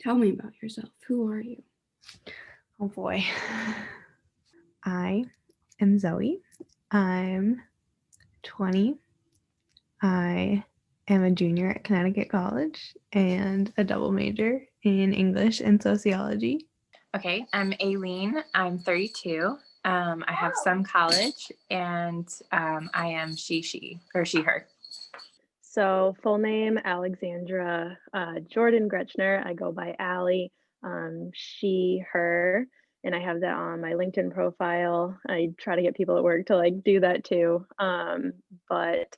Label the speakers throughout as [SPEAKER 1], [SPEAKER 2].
[SPEAKER 1] Tell me about yourself. Who are you?
[SPEAKER 2] Oh boy. I am Zoe. I'm 20. I am a junior at Connecticut College and a double major in English and sociology.
[SPEAKER 3] Okay, I'm Aileen. I'm 32. I have some college, and I am she, her.
[SPEAKER 4] So full name, Alexandra Jordan Gretchner. I go by Allie, she, her, and I have that on my LinkedIn profile. I try to get people at work to like do that too. But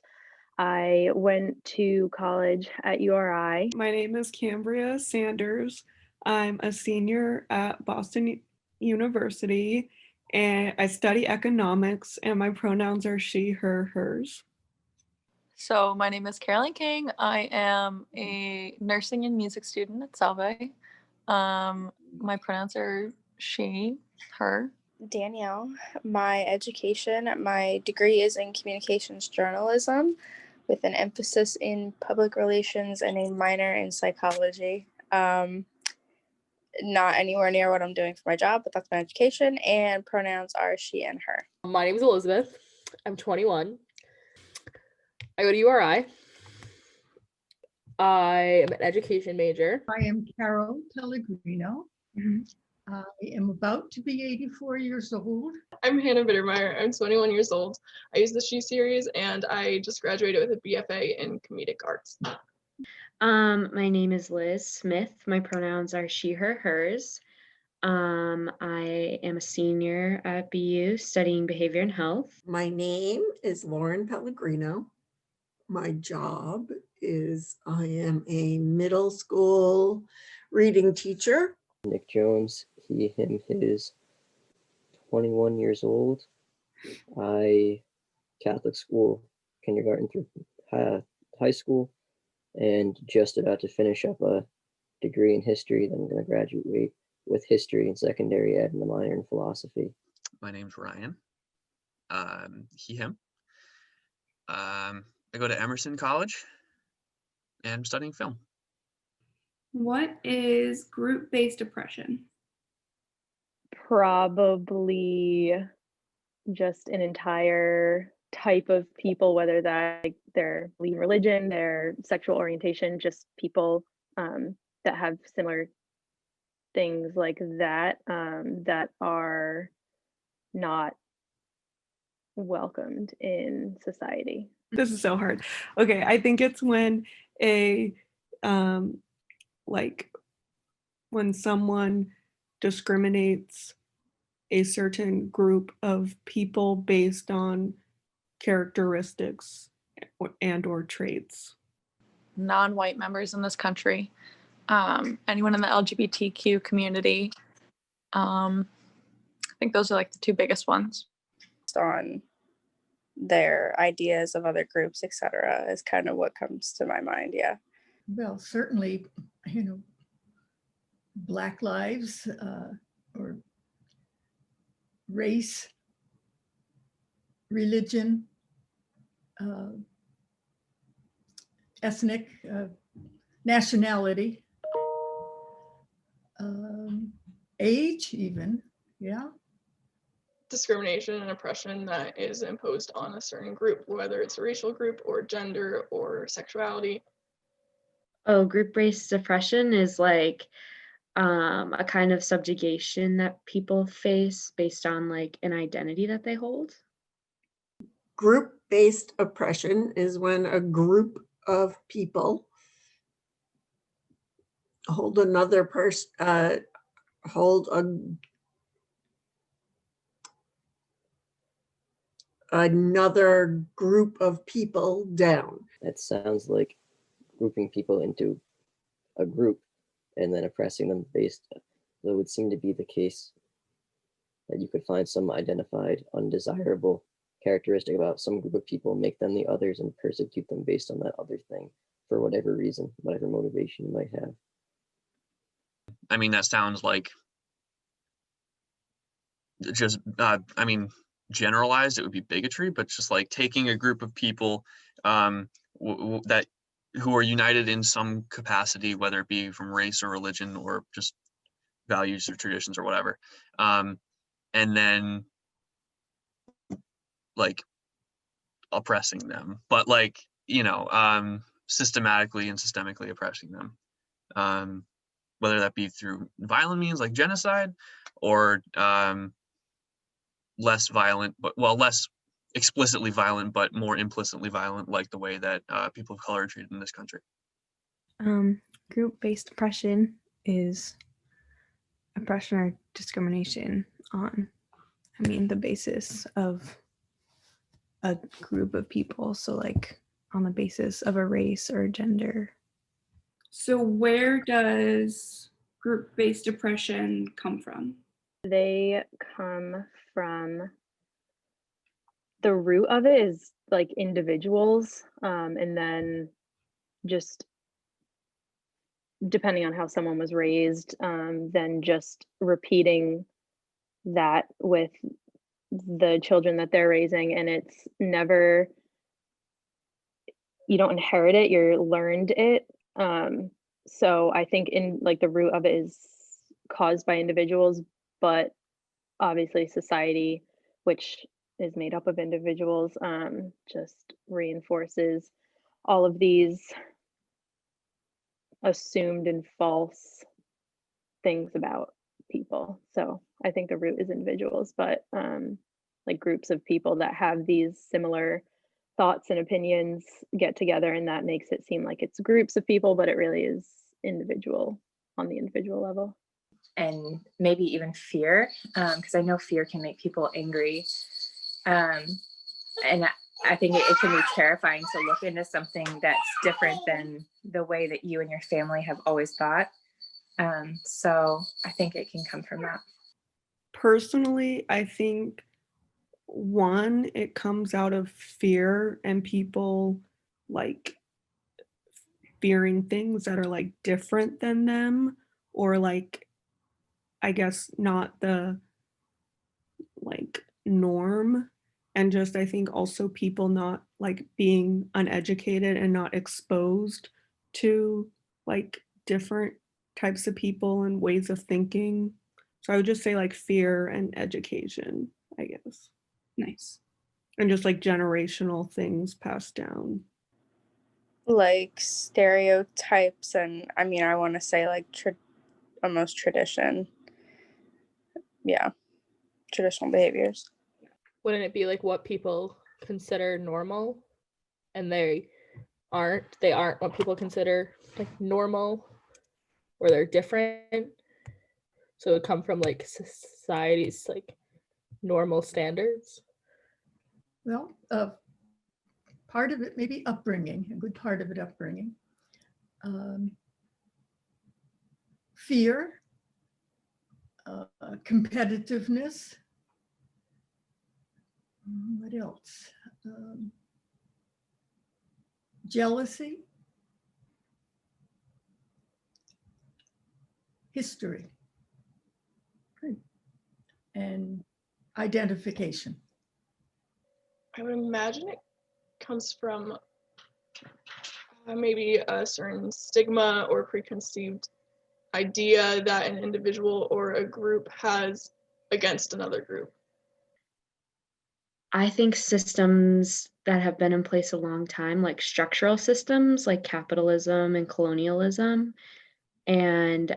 [SPEAKER 4] I went to college at URI.
[SPEAKER 5] My name is Cambria Sanders. I'm a senior at Boston University, and I study economics, and my pronouns are she, her, hers.
[SPEAKER 6] So my name is Carolyn King. I am a nursing and music student at Salve. My pronouns are she, her.
[SPEAKER 7] Danielle. My degree is in communications journalism with an emphasis in public relations and a minor in psychology. Not anywhere near what I'm doing for my job, but that's my education, and pronouns are she and her.
[SPEAKER 8] My name is Elizabeth. I'm 21. I go to URI. I am an education major.
[SPEAKER 9] I am Carol Pellegrino. I am about to be 84 years old.
[SPEAKER 10] I'm Hannah Bittermeyer. I'm 21 years old. I use the She series, and I just graduated with a BFA in comedic arts.
[SPEAKER 11] My name is Liz Smith. My pronouns are she, her, hers. I am a senior at BU studying behavior and health.
[SPEAKER 12] My name is Lauren Pellegrino. My job is I am a middle school reading teacher.
[SPEAKER 13] Nick Jones, he, him, his, 21 years old. I Catholic school, kindergarten through high school, and just about to finish up a degree in history. Then I'm going to graduate with history and secondary ed and a minor in philosophy.
[SPEAKER 14] My name's Ryan. He, him. I go to Emerson College and I'm studying film.
[SPEAKER 1] What is group-based oppression?
[SPEAKER 4] Probably just an entire type of people, whether that like, their religion, their sexual orientation, just people that have similar things like that that are not welcomed in society.
[SPEAKER 5] This is so hard. Okay, I think it's when when someone discriminates a certain group of people based on characteristics and or traits.
[SPEAKER 6] Non-white members in this country, anyone in the LGBTQ community. I think those are like the two biggest ones.
[SPEAKER 7] On their ideas of other groups, etc., is kind of what comes to my mind. Yeah.
[SPEAKER 9] Well, certainly, Black lives or race, religion, ethnic, nationality, age even, yeah.
[SPEAKER 10] Discrimination and oppression that is imposed on a certain group, whether it's a racial group or gender or sexuality.
[SPEAKER 11] Oh, group-based oppression is like a kind of subjugation that people face based on like an identity that they hold.
[SPEAKER 12] Group-based oppression is when a group of people hold another person, another group of people down.
[SPEAKER 13] That sounds like grouping people into a group and then oppressing them based, though it would seem to be the case that you could find some identified undesirable characteristic about some group of people, make them the others and persecute them based on that other thing for whatever reason, whatever motivation you might have.
[SPEAKER 14] I mean, that sounds like just, generalized, it would be bigotry, but just like taking a group of people that who are united in some capacity, whether it be from race or religion or just values or traditions or whatever. And then like oppressing them, but like, systematically and systemically oppressing them. Whether that be through violent means like genocide or less violent, but less explicitly violent, but more implicitly violent, like the way that people of color are treated in this country.
[SPEAKER 2] Group-based oppression is oppression or discrimination on, the basis of a group of people. So like on the basis of a race or gender.
[SPEAKER 1] So where does group-based oppression come from?
[SPEAKER 4] They come from, the root of it is like individuals, and then just depending on how someone was raised, then just repeating that with the children that they're raising. And it's never, you don't inherit it, you're learned it. So I think in like the root of it is caused by individuals, but obviously society, which is made up of individuals, just reinforces all of these assumed and false things about people. So I think the root is individuals, but like groups of people that have these similar thoughts and opinions get together, and that makes it seem like it's groups of people, but it really is individual on the individual level.
[SPEAKER 3] And maybe even fear, because I know fear can make people angry. And I think it can be terrifying to look into something that's different than the way that you and your family have always thought. So I think it can come from that.
[SPEAKER 5] Personally, I think one, it comes out of fear and people like fearing things that are like different than them, or like, I guess, not the like norm. And just, I think also people not like being uneducated and not exposed to like different types of people and ways of thinking. So I would just say like fear and education, I guess.
[SPEAKER 1] Nice.
[SPEAKER 5] And just like generational things passed down.
[SPEAKER 7] Like stereotypes, and I mean, I want to say like almost tradition. Yeah, traditional behaviors.
[SPEAKER 8] Wouldn't it be like what people consider normal, and they aren't what people consider like normal, or they're different? So it would come from like society's like normal standards.
[SPEAKER 9] Well, part of it maybe upbringing, a good part of it upbringing. Fear, competitiveness. What else? Jealousy. History. And identification.
[SPEAKER 10] I would imagine it comes from maybe a certain stigma or preconceived idea that an individual or a group has against another group.
[SPEAKER 11] I think systems that have been in place a long time, like structural systems like capitalism and colonialism, and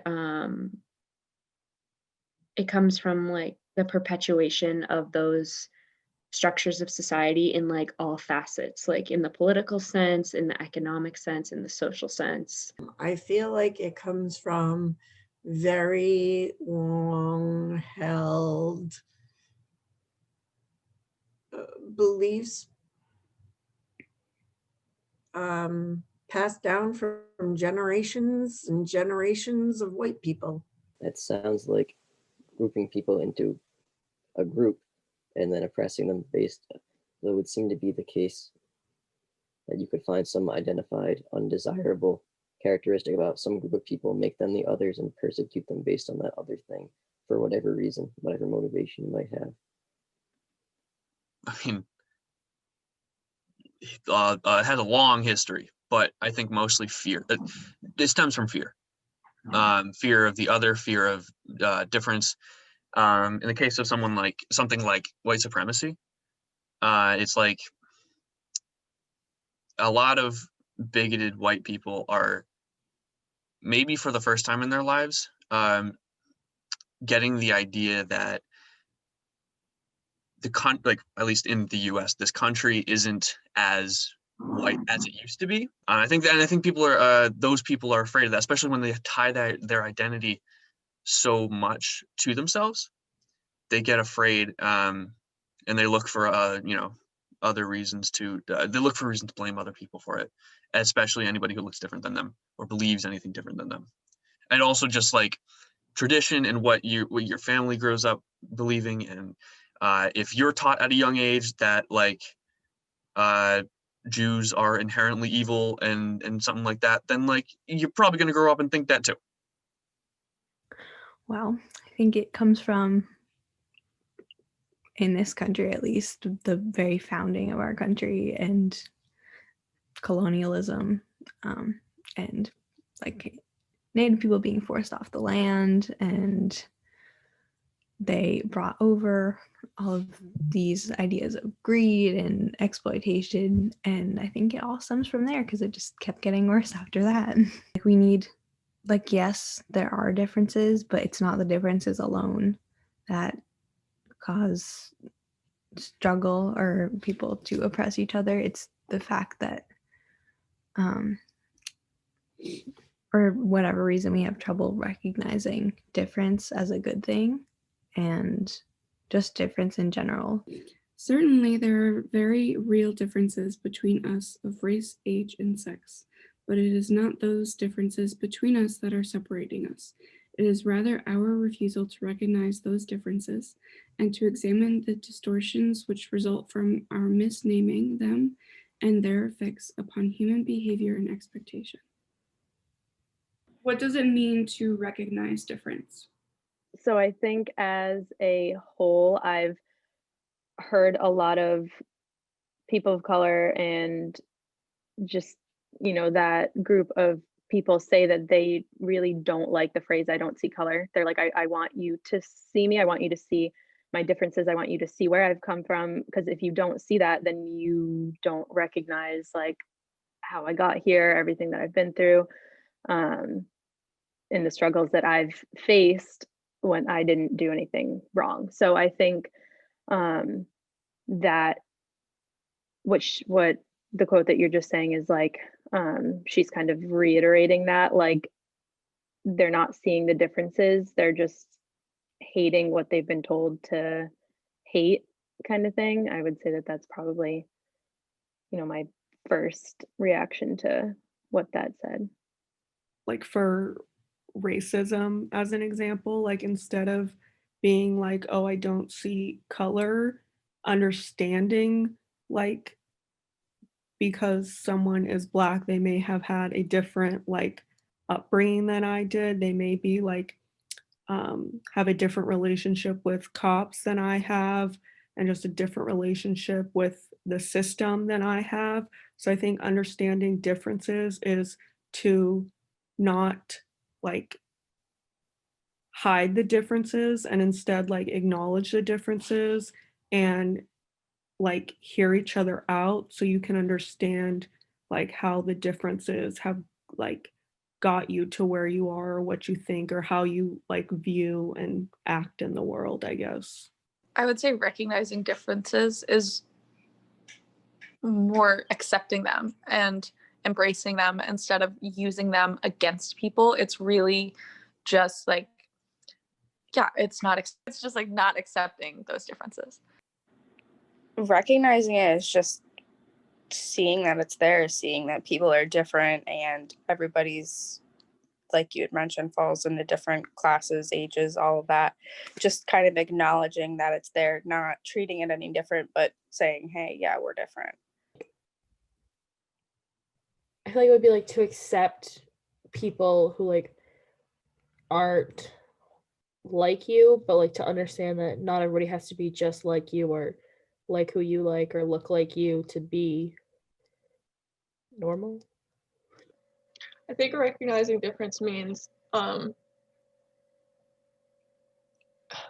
[SPEAKER 11] it comes from like the perpetuation of those structures of society in like all facets, like in the political sense, in the economic sense, in the social sense.
[SPEAKER 12] I feel like it comes from very long held beliefs passed down from generations and generations of white people.
[SPEAKER 13] That sounds like grouping people into a group and then oppressing them based, though it would seem to be the case that you could find some identified undesirable characteristic about some group of people, make them the others, and persecute them based on that other thing for whatever reason, whatever motivation you might have.
[SPEAKER 14] I mean, it has a long history, but I think mostly fear. It stems from fear. Fear of the other, fear of difference. In the case of something like white supremacy, it's like a lot of bigoted white people are, maybe for the first time in their lives, getting the idea that at least in the US, this country isn't as white as it used to be. I think people are those people are afraid of that, especially when they tie their identity so much to themselves. They get afraid, and they look for other reasons they look for reasons to blame other people for it, especially anybody who looks different than them or believes anything different than them. And also just like tradition and what your family grows up believing, and if you're taught at a young age that Jews are inherently evil and something like that, then you're probably going to grow up and think that too.
[SPEAKER 2] Well, I think it comes from, in this country at least, the very founding of our country and colonialism, and like Native people being forced off the land, and they brought over all of these ideas of greed and exploitation, and I think it all stems from there because it just kept getting worse after that. We need, yes, there are differences, but it's not the differences alone that cause struggle or people to oppress each other. It's the fact that for whatever reason we have trouble recognizing difference as a good thing, and just difference in general.
[SPEAKER 1] Certainly, there are very real differences between us of race, age, and sex, but it is not those differences between us that are separating us. It is rather our refusal to recognize those differences and to examine the distortions which result from our misnaming them and their effects upon human behavior and expectation. What does it mean to recognize difference?
[SPEAKER 4] So I think as a whole, I've heard a lot of people of color and just, that group of people say that they really don't like the phrase, I don't see color. They're like, I want you to see me. I want you to see my differences. I want you to see where I've come from. Because if you don't see that, then you don't recognize how I got here, everything that I've been through, and the struggles that I've faced when I didn't do anything wrong. So I think that what the quote that you're just saying is she's kind of reiterating that they're not seeing the differences, they're just hating what they've been told to hate, kind of thing. I would say that that's probably my first reaction to what that said.
[SPEAKER 5] For racism as an example, instead of being oh, I don't see color, understanding because someone is Black, they may have had a different upbringing than I did. They may be have a different relationship with cops than I have, and just a different relationship with the system than I have. So I think understanding differences is to not hide the differences, and instead acknowledge the differences and hear each other out, so you can understand how the differences have got you to where you are, or what you think, or how you view and act in the world, I guess.
[SPEAKER 6] I would say recognizing differences is more accepting them and embracing them instead of using them against people. It's really just it's just not accepting those differences.
[SPEAKER 7] Recognizing it is just seeing that it's there, seeing that people are different and everybody's, like you had mentioned, falls into different classes, ages, all of that. Just kind of acknowledging that it's there, not treating it any different, but saying, hey, yeah, we're different.
[SPEAKER 8] I feel like it would be to accept people who aren't like you, but to understand that not everybody has to be just like you, or like who you like, or look like you to be normal.
[SPEAKER 10] I think recognizing difference means,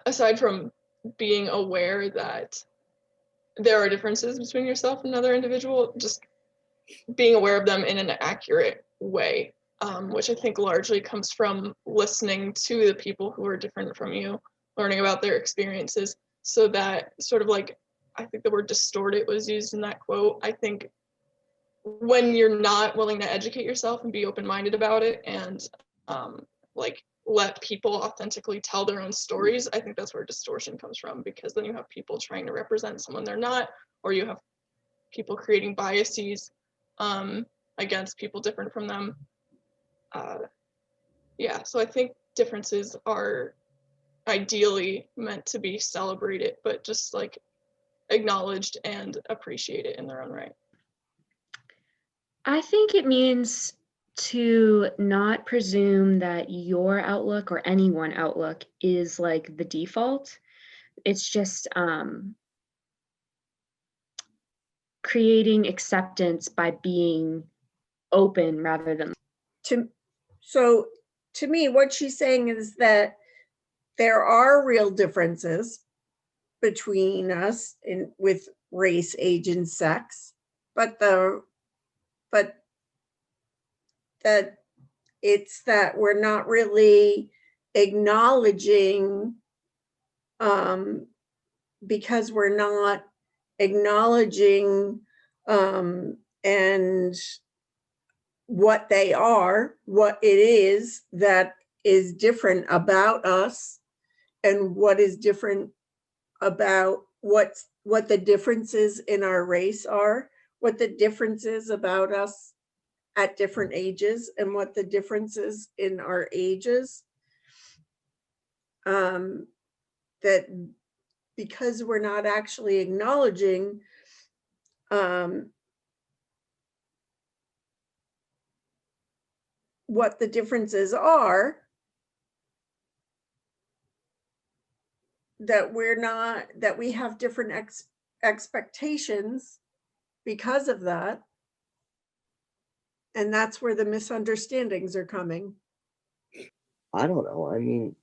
[SPEAKER 10] aside from being aware that there are differences between yourself and another individual, just being aware of them in an accurate way, which I think largely comes from listening to the people who are different from you, learning about their experiences, so that sort of like, I think the word distorted was used in that quote. I think when you're not willing to educate yourself and be open-minded about it and like let people authentically tell their own stories, I think that's where distortion comes from, because then you have people trying to represent someone they're not, or you have people creating biases against people different from them. Yeah, so I think differences are ideally meant to be celebrated, but just like acknowledged and appreciated in their own right.
[SPEAKER 11] I think it means to not presume that your outlook or anyone outlook is like the default. It's just creating acceptance by being open rather than
[SPEAKER 12] So to me, what she's saying is that there are real differences between us with race, age, and sex, but that it's that we're not really acknowledging, because we're not acknowledging and what they are, what it is that is different about us, and what is different about what the differences in our race are, what the differences about us at different ages, and what the differences in our ages. That because we're not actually acknowledging what the differences are, that we have different expectations because of that. And that's where the misunderstandings are coming.
[SPEAKER 13] I don't know. I mean,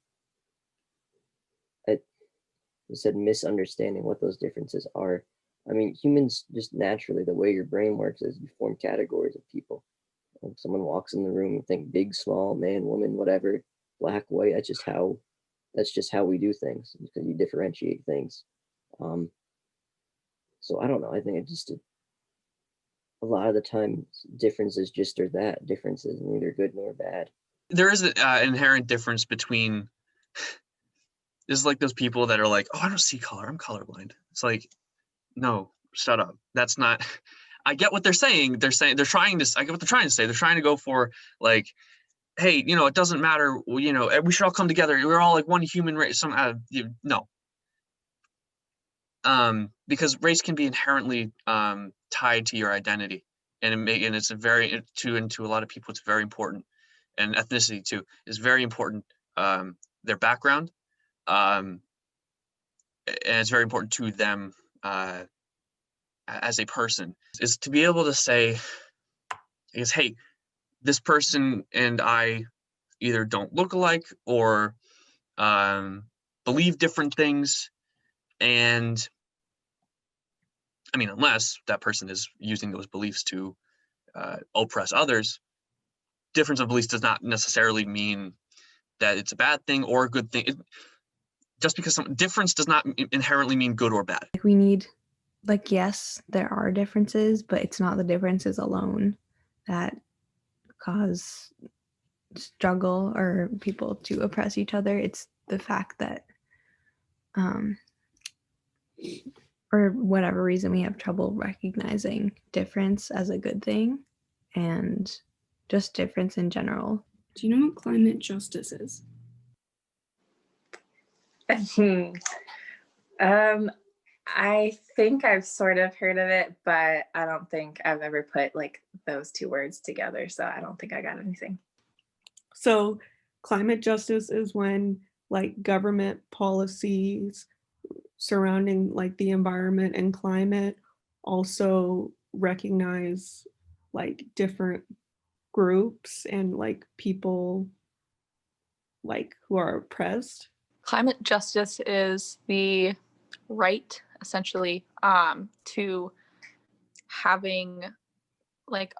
[SPEAKER 13] you said misunderstanding what those differences are. I mean, humans just naturally, the way your brain works is you form categories of people. If someone walks in the room, you think big, small, man, woman, whatever, black, white. That's just how we do things, because you differentiate things. So I don't know. I think it just a lot of the time differences just are that, differences, neither good nor bad.
[SPEAKER 14] There is an inherent difference between, there's like those people that are like, oh, I don't see color, I'm colorblind. It's like, no, shut up. That's not, I get what they're saying. They're trying to, I get what they're trying to say. They're trying to go for like, hey, it doesn't matter, we should all come together. We're all like one human race. No. Because race can be inherently tied to your identity, and it's to a lot of people it's very important, and ethnicity too is very important. Their background, and it's very important to them as a person, is to be able to say, I guess, hey, this person and I either don't look alike or believe different things, and I mean, unless that person is using those beliefs to oppress others, difference of beliefs does not necessarily mean that it's a bad thing or a good thing. Just because some difference does not inherently mean good or bad.
[SPEAKER 2] We need, like, yes, there are differences, but it's not the differences alone that cause struggle or people to oppress each other. It's the fact that for whatever reason we have trouble recognizing difference as a good thing, and just difference in general.
[SPEAKER 1] Do you know what climate justice is?
[SPEAKER 3] I think I've sort of heard of it, but I don't think I've ever put like those two words together. So I don't think I got anything.
[SPEAKER 5] So climate justice is when like government policies surrounding like the environment and climate also recognize like different groups and like people like who are oppressed?
[SPEAKER 6] Climate justice is the right, essentially, to having like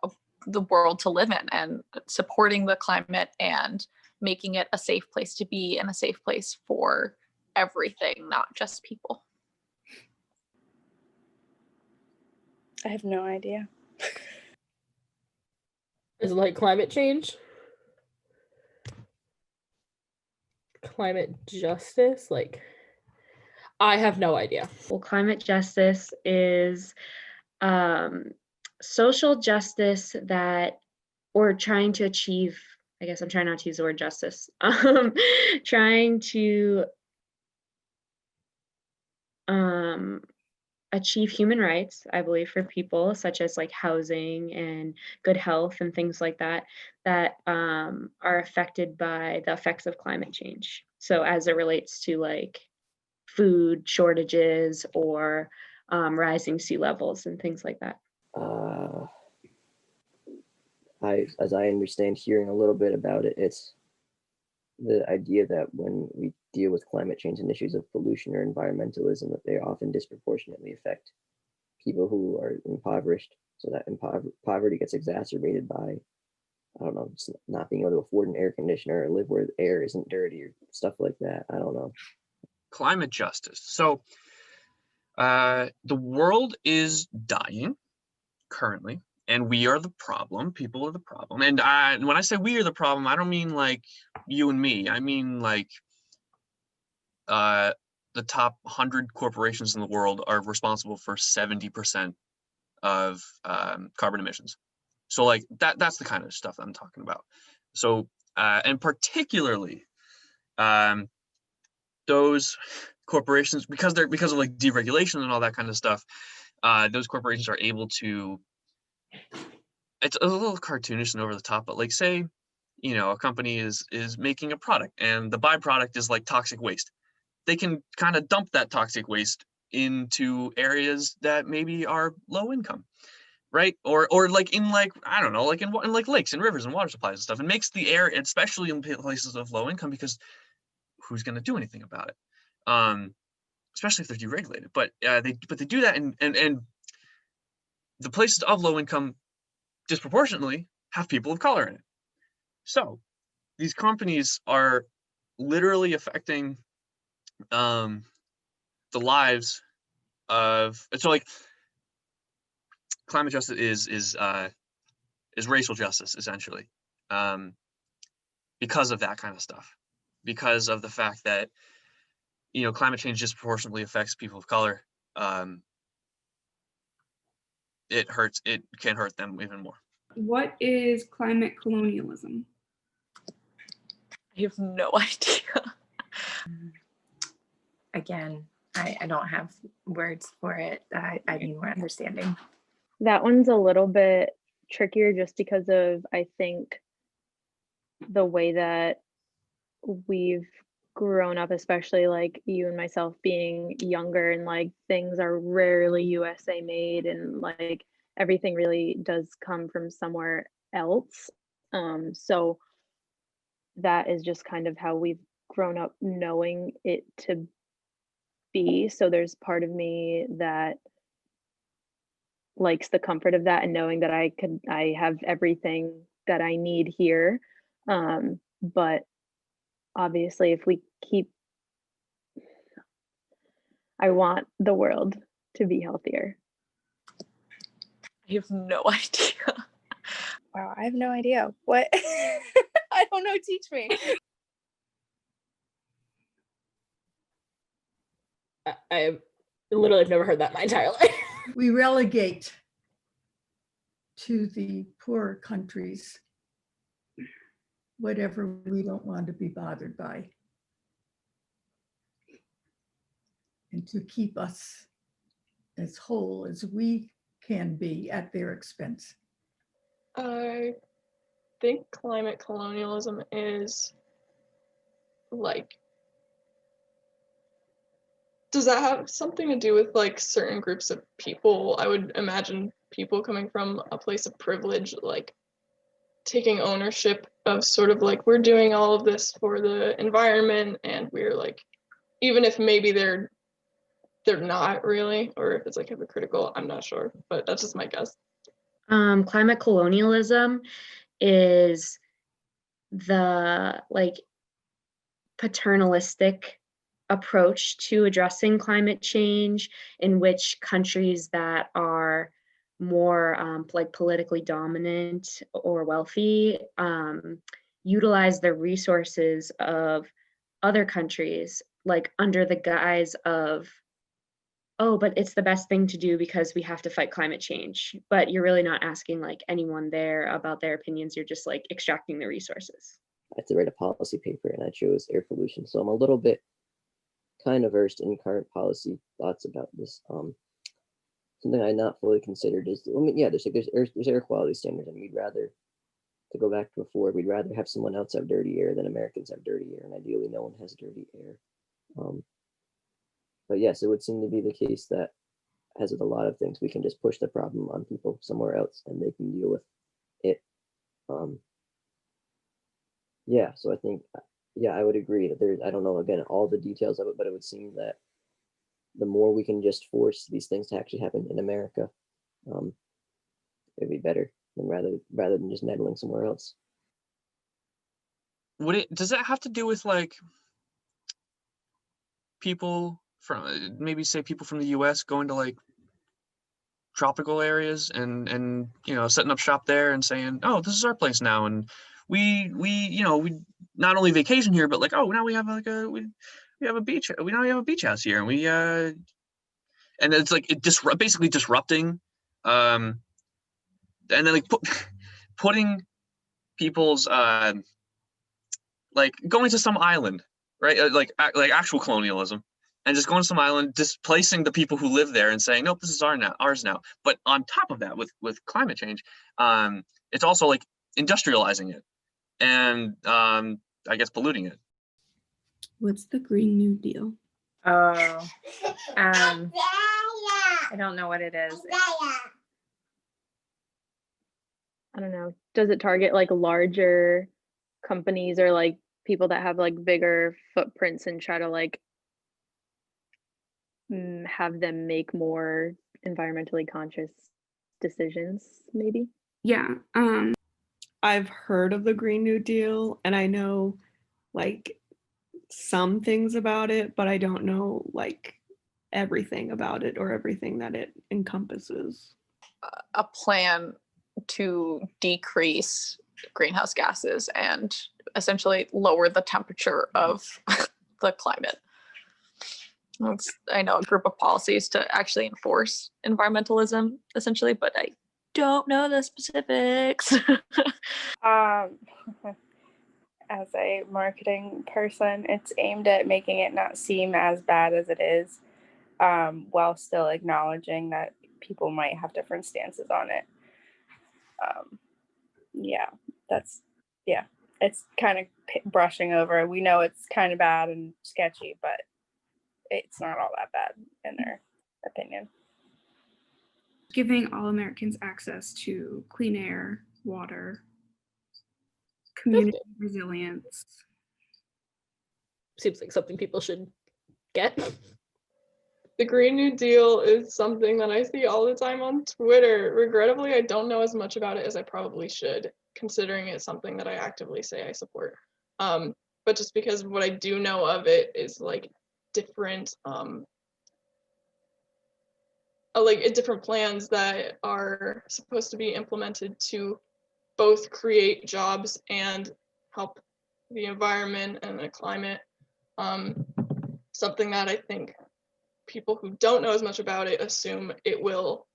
[SPEAKER 6] the world to live in and supporting the climate and making it a safe place to be and a safe place for everything, not just people.
[SPEAKER 7] I have no idea.
[SPEAKER 8] Is it like climate change? Climate justice? Like, I have no idea.
[SPEAKER 11] Well, climate justice is social justice that, or trying to achieve, I guess I'm trying not to use the word justice, trying to achieve human rights, I believe, for people, such as like housing and good health and things like that, that are affected by the effects of climate change. So as it relates to like food shortages or rising sea levels and things like that.
[SPEAKER 13] As I understand, hearing a little bit about it, it's the idea that when we deal with climate change and issues of pollution or environmentalism, that they often disproportionately affect people who are impoverished. So that poverty gets exacerbated by, I don't know, just not being able to afford an air conditioner or live where the air isn't dirty or stuff like that. I don't know.
[SPEAKER 14] Climate justice. So the world is dying currently, and we are the problem. People are the problem. And when I say we are the problem, I don't mean like you and me. I mean like the top 100 corporations in the world are responsible for 70% of carbon emissions. So like that's the kind of stuff that I'm talking about. So and particularly those corporations, because of like deregulation and all that kind of stuff, those corporations are able to, it's a little cartoonish and over the top, but like say, you know, a company is making a product and the byproduct is like toxic waste. They can kind of dump that toxic waste into areas that maybe are low income, right? Or like in like, I don't know, like in like lakes and rivers and water supplies and stuff. It makes the air, especially in places of low income, because who's going to do anything about it? Especially if they're deregulated. But they do that, and the places of low income disproportionately have people of color in it. So these companies are literally affecting the lives of, so like climate justice is racial justice essentially, because of that kind of stuff, because of the fact that, you know, climate change disproportionately affects people of color. It can hurt them even more.
[SPEAKER 1] What is climate colonialism?
[SPEAKER 6] I have no idea.
[SPEAKER 3] Again, I don't have words for it. I need more understanding.
[SPEAKER 4] That one's a little bit trickier just because of, I think, the way that we've grown up, especially like you and myself being younger, and like things are rarely USA made, and like everything really does come from somewhere else. So that is just kind of how we've grown up knowing it to be. So there's part of me that likes the comfort of that and knowing that I have everything that I need here. But obviously if we keep, I want the world to be healthier.
[SPEAKER 6] I have no idea.
[SPEAKER 7] Wow, I have no idea. What? I don't know, teach me.
[SPEAKER 8] I literally have never heard that my entire life.
[SPEAKER 9] We relegate to the poorer countries whatever we don't want to be bothered by, and to keep us as whole as we can be at their expense.
[SPEAKER 10] I think climate colonialism is like, does that have something to do with like certain groups of people? I would imagine people coming from a place of privilege like taking ownership of sort of like, we're doing all of this for the environment, and we're like, even if maybe they're not really, or if it's like hypocritical, I'm not sure, but that's just my guess.
[SPEAKER 11] Climate colonialism is the like paternalistic approach to addressing climate change, in which countries that are more like politically dominant or wealthy utilize the resources of other countries, like under the guise of, oh, but it's the best thing to do because we have to fight climate change. But you're really not asking like anyone there about their opinions. You're just like extracting the resources.
[SPEAKER 13] I had to write a policy paper and I chose air pollution. So I'm a little bit kind of versed in current policy thoughts about this. Something I not fully considered is, I mean, yeah, there's air quality standards, and we'd rather, to go back to before, we'd rather have someone else have dirty air than Americans have dirty air, and ideally no one has dirty air. But yes, it would seem to be the case that, as with a lot of things, we can just push the problem on people somewhere else and they can deal with it. Yeah, so I think, yeah, I would agree that there's, I don't know, again, all the details of it, but it would seem that the more we can just force these things to actually happen in America, it'd be better than rather than just meddling somewhere else.
[SPEAKER 14] Does that have to do with like people from, maybe say people from the US going to like tropical areas and you know, setting up shop there and saying, oh, this is our place now, and we you know, we not only vacation here, but like, oh, now we have like we have a beach, we now have a beach house here, and we and it's like basically disrupting, and then like putting people's like going to some island, right? Like actual colonialism, and just going to some island, displacing the people who live there and saying, nope, this is ours now. But on top of that, with climate change, it's also like industrializing it and I guess polluting it.
[SPEAKER 1] What's the Green New Deal?
[SPEAKER 3] Oh, I don't know what it is.
[SPEAKER 4] I don't know. Does it target like larger companies or like people that have like bigger footprints and try to like have them make more environmentally conscious decisions, maybe?
[SPEAKER 1] Yeah.
[SPEAKER 5] I've heard of the Green New Deal and I know like some things about it, but I don't know like everything about it or everything that it encompasses.
[SPEAKER 6] A plan to decrease greenhouse gases and essentially lower the temperature of the climate. I know a group of policies to actually enforce environmentalism, essentially, but I don't know the specifics.
[SPEAKER 7] As a marketing person, it's aimed at making it not seem as bad as it is, while still acknowledging that people might have different stances on it. It's kind of brushing over. We know it's kind of bad and sketchy, but it's not all that bad in their opinion.
[SPEAKER 1] Giving all Americans access to clean air, water, community resilience.
[SPEAKER 8] Seems like something people should get.
[SPEAKER 10] The Green New Deal is something that I see all the time on Twitter. Regrettably, I don't know as much about it as I probably should, considering it's something that I actively say I support. But just because what I do know of it is like different different plans that are supposed to be implemented to both create jobs and help the environment and the climate. Something that I think people who don't know as much about it assume it will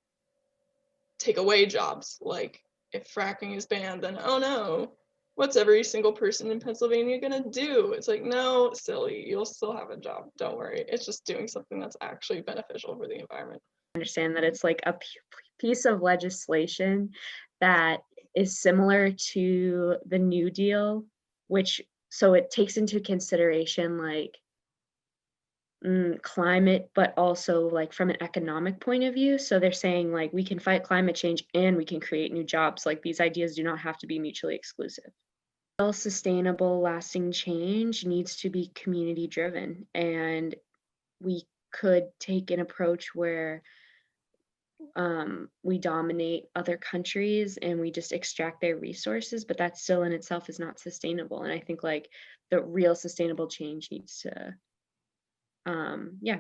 [SPEAKER 10] take away jobs. Like if fracking is banned, then oh no, what's every single person in Pennsylvania gonna do? It's like, no, silly, you'll still have a job, don't worry. It's just doing something that's actually beneficial for the environment.
[SPEAKER 11] Understand that it's like a piece of legislation that is similar to the New Deal, which so it takes into consideration like climate, but also like from an economic point of view. So they're saying like we can fight climate change and we can create new jobs. Like these ideas do not have to be mutually exclusive. Well, sustainable, lasting change needs to be community driven, and we could take an approach where we dominate other countries and we just extract their resources, but that still in itself is not sustainable. And I think like the real sustainable change needs to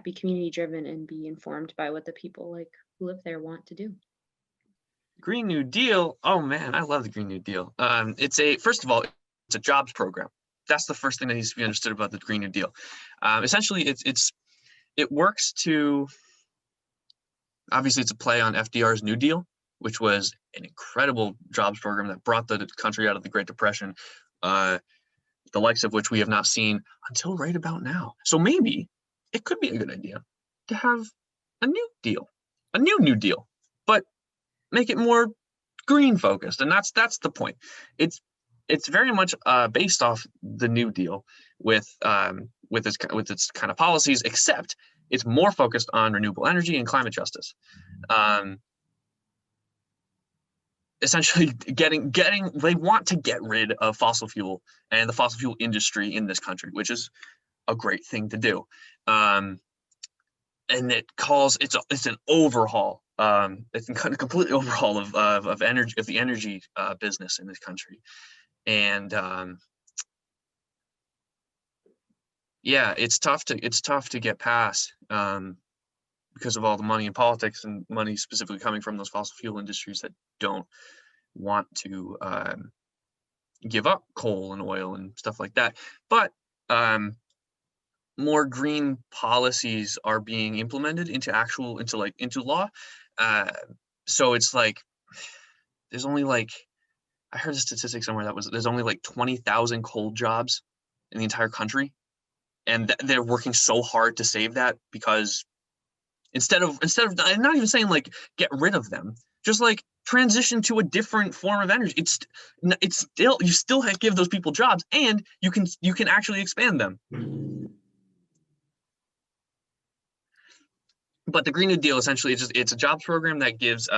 [SPEAKER 11] be community driven and be informed by what the people like who live there want to do.
[SPEAKER 14] Green New Deal. Oh man, I love the Green New Deal. First of all, it's a jobs program. That's the first thing that needs to be understood about the Green New Deal. Essentially, it works to, obviously it's a play on FDR's New Deal, which was an incredible jobs program that brought the country out of the Great Depression, the likes of which we have not seen until right about now. So maybe it could be a good idea to have a new deal, a new Deal, but make it more green focused. And that's the point. It's very much based off the New Deal with its kind of policies, except it's more focused on renewable energy and climate justice. Essentially they want to get rid of fossil fuel and the fossil fuel industry in this country, which is a great thing to do. And it's an overhaul. It's a complete overhaul of the energy business in this country. And it's tough to get past because of all the money in politics and money specifically coming from those fossil fuel industries that don't want to give up coal and oil and stuff like that. But more green policies are being implemented into law. So it's like there's only like, I heard a statistic somewhere there's only like 20,000 coal jobs in the entire country, and they're working so hard to save that because instead of I'm not even saying like get rid of them, just like transition to a different form of energy. It's still, you still have to give those people jobs, and you can actually expand them. But the Green New Deal essentially it's a jobs program that gives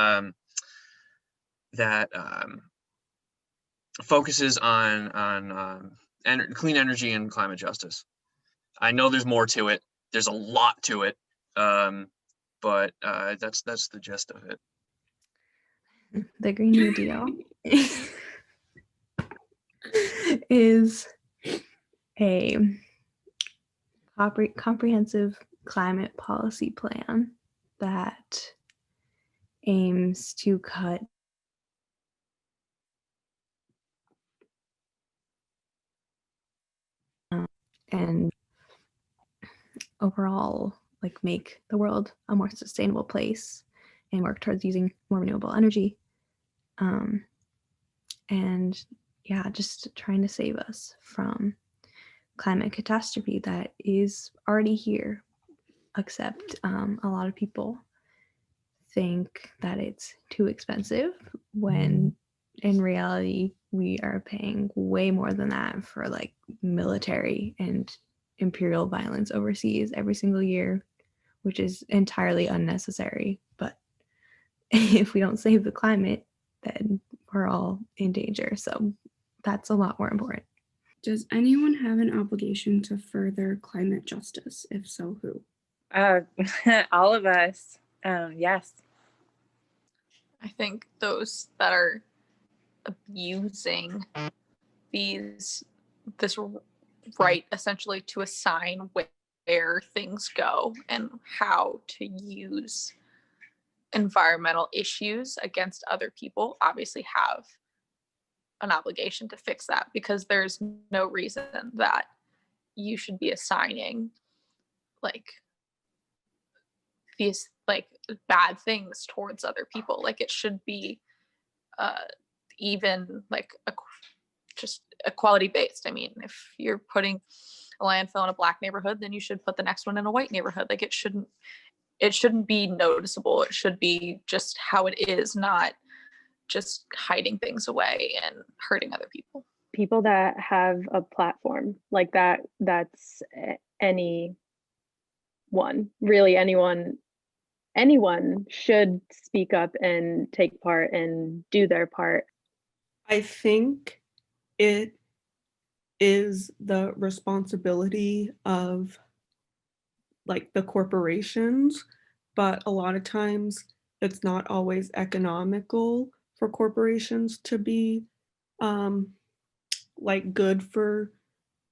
[SPEAKER 14] focuses on clean energy and climate justice. I know there's more to it. There's a lot to it, but that's the gist of it.
[SPEAKER 2] The Green New Deal is a comprehensive climate policy plan that aims to cut and overall like make the world a more sustainable place and work towards using more renewable energy, and just trying to save us from climate catastrophe that is already here, except a lot of people think that it's too expensive when in reality we are paying way more than that for like military and imperial violence overseas every single year, which is entirely unnecessary. But if we don't save the climate, then we're all in danger. So that's a lot more important.
[SPEAKER 1] Does anyone have an obligation to further climate justice? If so, who?
[SPEAKER 3] All of us. Yes.
[SPEAKER 6] I think those that are abusing this right essentially to assign where things go and how to use environmental issues against other people obviously have an obligation to fix that, because there's no reason that you should be assigning like these like bad things towards other people. Like it should be even like just equality based. I mean, if you're putting a landfill in a Black neighborhood, then you should put the next one in a white neighborhood. Like it shouldn't be noticeable. It should be just how it is, not just hiding things away and hurting other people.
[SPEAKER 4] People that have a platform like that's any one. Really, anyone should speak up and take part and do their part.
[SPEAKER 5] I think it is the responsibility of like the corporations, but a lot of times it's not always economical for corporations to be like good for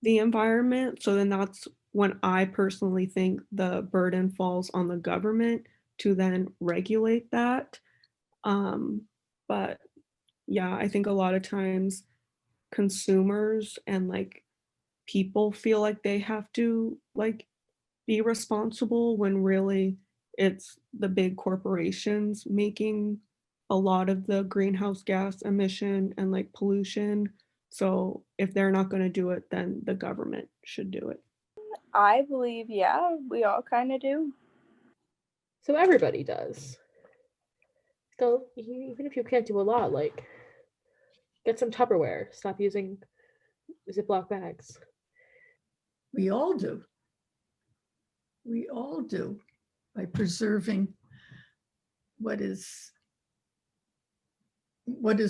[SPEAKER 5] the environment. So then that's when I personally think the burden falls on the government to then regulate that. But yeah, I think a lot of times consumers and like people feel like they have to like be responsible when really it's the big corporations making a lot of the greenhouse gas emission and like pollution. So if they're not going to do it, then the government should do it.
[SPEAKER 7] I believe, yeah, we all kind of do.
[SPEAKER 8] So everybody does. So even if you can't do a lot, like get some Tupperware, stop using Ziploc bags.
[SPEAKER 9] We all do. We all do, by preserving what is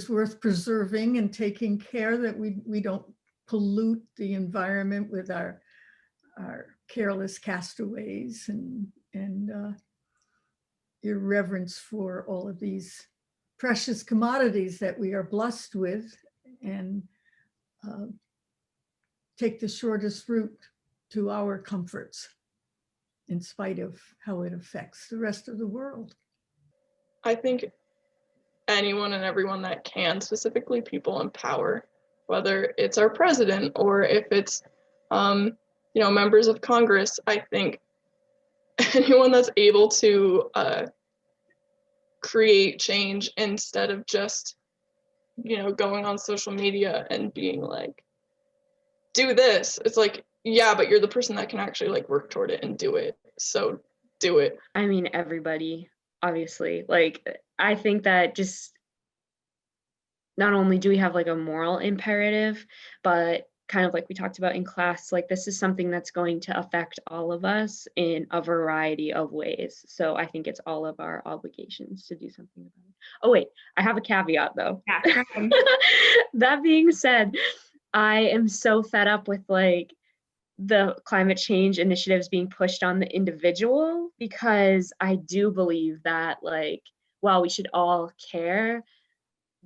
[SPEAKER 9] worth preserving and taking care that we don't pollute the environment with our careless castaways and irreverence for all of these precious commodities that we are blessed with, and take the shortest route to our comforts in spite of how it affects the rest of the world.
[SPEAKER 10] I think anyone and everyone that can, specifically people in power, whether it's our president or if it's members of Congress, I think anyone that's able to create change instead of just going on social media and being like, do this. It's like, yeah, but you're the person that can actually like work toward it and do it. So do it.
[SPEAKER 11] I mean, everybody, obviously. Like, I think that just not only do we have like a moral imperative, but kind of like we talked about in class, like this is something that's going to affect all of us in a variety of ways. So I think it's all of our obligations to do something about it. Oh wait, I have a caveat though.
[SPEAKER 1] Yeah.
[SPEAKER 11] That being said, I am so fed up with like the climate change initiatives being pushed on the individual, because I do believe that like, while we should all care,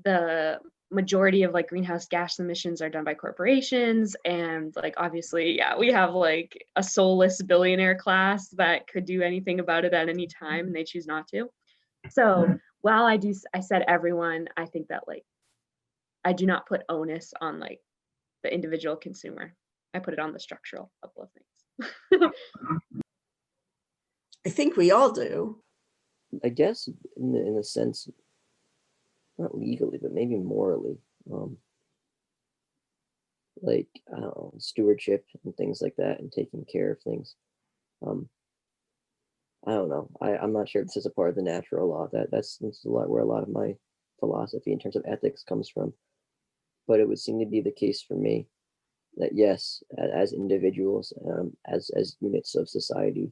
[SPEAKER 11] the majority of like greenhouse gas emissions are done by corporations, and like obviously, yeah, we have like a soulless billionaire class that could do anything about it at any time, and they choose not to. So while I said everyone, I think that like I do not put onus on like the individual consumer. I put it on the structural level of things.
[SPEAKER 12] I think we all do.
[SPEAKER 13] I guess in a sense, not legally, but maybe morally, like I don't know, stewardship and things like that, and taking care of things. I don't know. I'm not sure if this is a part of the natural law. That's a lot where a lot of my philosophy in terms of ethics comes from. But it would seem to be the case for me that yes, as individuals, as units of society,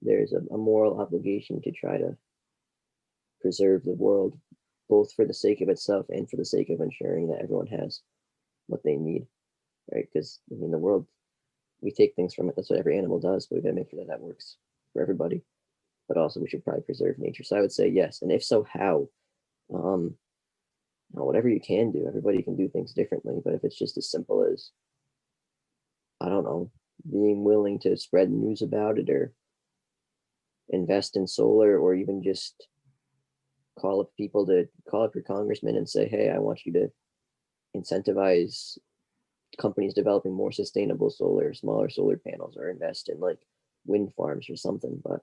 [SPEAKER 13] there's a moral obligation to try to preserve the world, both for the sake of itself and for the sake of ensuring that everyone has what they need, right? Because I mean, the world, we take things from it. That's what every animal does, but we gotta make sure that that works for everybody. But also, we should probably preserve nature. So I would say yes, and if so, how? Whatever you can do. Everybody can do things differently, but if it's just as simple as, I don't know, being willing to spread news about it, or invest in solar, or even just call up your congressman and say, hey, I want you to incentivize companies developing more sustainable smaller solar panels, or invest in like wind farms or something. But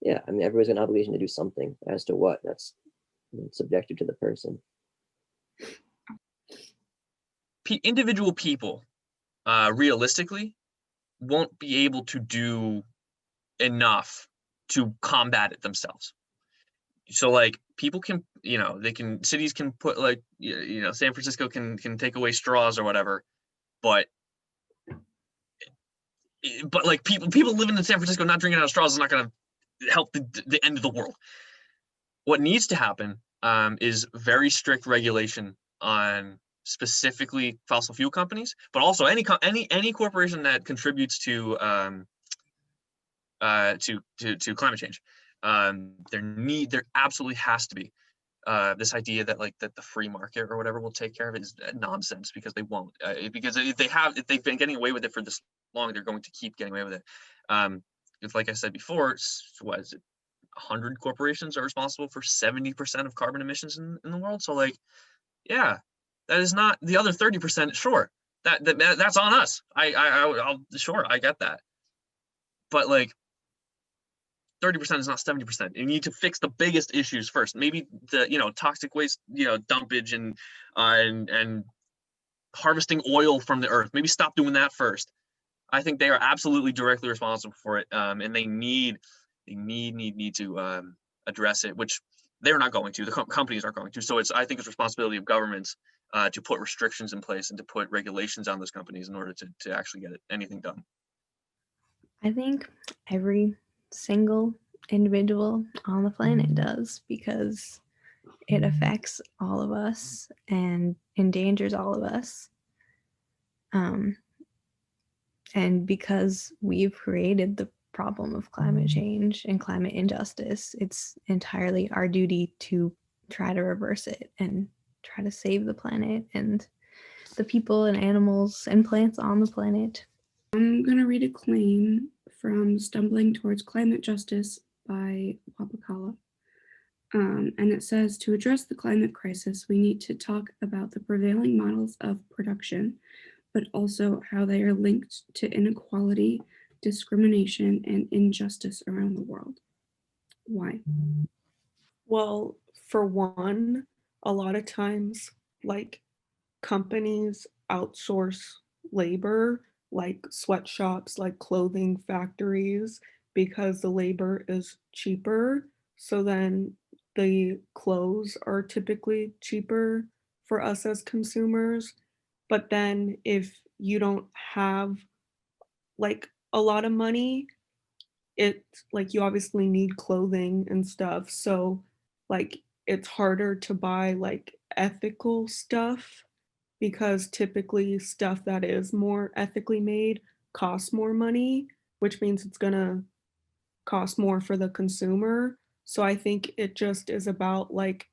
[SPEAKER 13] yeah, I mean, everybody's got an obligation to do something. As to what, that's subjective to the person.
[SPEAKER 14] Individual people, realistically, won't be able to do enough to combat it themselves. So like people can, cities can put like, San Francisco can take away straws or whatever, but but like people living in San Francisco not drinking out of straws is not going to help the end of the world. What needs to happen is very strict regulation on specifically fossil fuel companies, but also any corporation that contributes to climate change. There absolutely has to be this idea that like that the free market or whatever will take care of it is nonsense, because they won't. Because if they've been getting away with it for this long, they're going to keep getting away with it. If, like I said before, what is it? 100 corporations are responsible for 70% of carbon emissions in the world. So like, yeah, that is not the other 30%. Sure, that's on us. I'll sure, I get that, but like 30% is not 70%. You need to fix the biggest issues first. Maybe the toxic waste dumpage and harvesting oil from the earth. Maybe stop doing that first. I think they are absolutely directly responsible for it, and they need to address it, which they're not going to. The companies aren't going to. So I think it's responsibility of governments to put restrictions in place and to put regulations on those companies in order to actually get anything done.
[SPEAKER 2] I think every single individual on the planet does, because it affects all of us and endangers all of us. And because we've created the problem of climate change and climate injustice, it's entirely our duty to try to reverse it and try to save the planet and the people and animals and plants on the planet.
[SPEAKER 1] I'm going to read a claim from Stumbling Towards Climate Justice by Wapakala. And it says, to address the climate crisis, we need to talk about the prevailing models of production, but also how they are linked to inequality, discrimination, and injustice around the world. Why?
[SPEAKER 5] Well, for one, a lot of times, like, companies outsource labor, like sweatshops, like clothing factories, because the labor is cheaper. So then the clothes are typically cheaper for us as consumers. But then if you don't have like a lot of money, it's like you obviously need clothing and stuff. So like it's harder to buy like ethical stuff, because typically stuff that is more ethically made costs more money, which means it's gonna cost more for the consumer. So I think it just is about like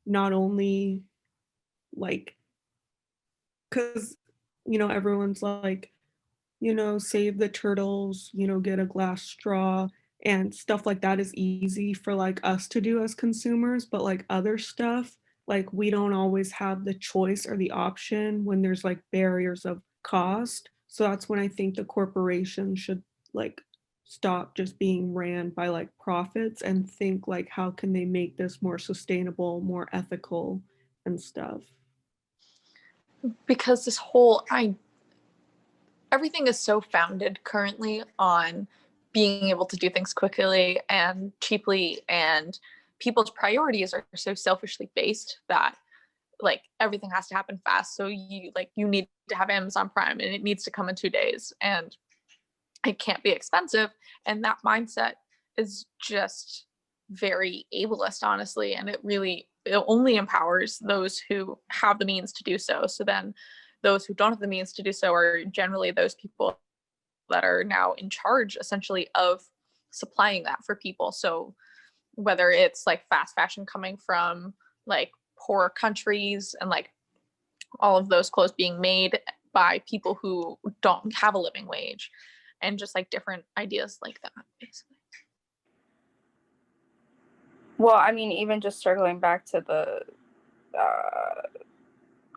[SPEAKER 5] not only like, because everyone's like, save the turtles, get a glass straw, and stuff like that is easy for like us to do as consumers, but like other stuff, like we don't always have the choice or the option when there's like barriers of cost. So that's when I think the corporation should like stop just being ran by like profits and think like, how can they make this more sustainable, more ethical and stuff.
[SPEAKER 6] Because everything is so founded currently on being able to do things quickly and cheaply, and people's priorities are so selfishly based that like everything has to happen fast. So you need to have Amazon Prime and it needs to come in 2 days and it can't be expensive. And that mindset is just very ableist, honestly. And it only empowers those who have the means to do so. So then those who don't have the means to do so are generally those people that are now in charge essentially of supplying that for people. So whether it's like fast fashion coming from like poor countries and like all of those clothes being made by people who don't have a living wage, and just like different ideas like that, basically.
[SPEAKER 7] Well, I mean, even just circling back to the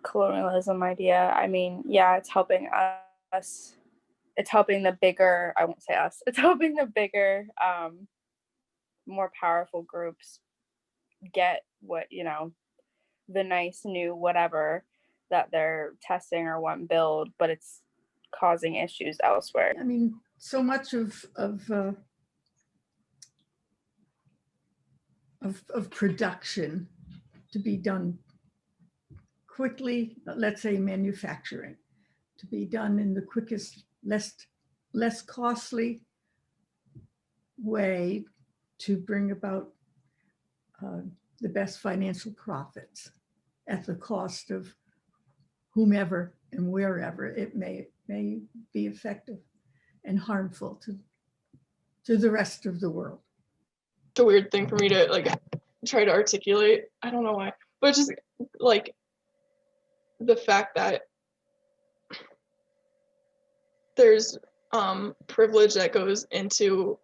[SPEAKER 7] colonialism idea, I mean, yeah, it's helping us. It's helping the bigger, I won't say us, it's helping the bigger, more powerful groups get what, the nice new whatever that they're testing or want build, but it's causing issues elsewhere.
[SPEAKER 9] I mean, so much of production to be done quickly, let's say manufacturing, to be done in the quickest, less less costly way to bring about the best financial profits at the cost of whomever and wherever it may be effective and harmful to the rest of the world.
[SPEAKER 10] It's a weird thing for me to like try to articulate. I don't know why, but just like the fact that there's privilege that goes into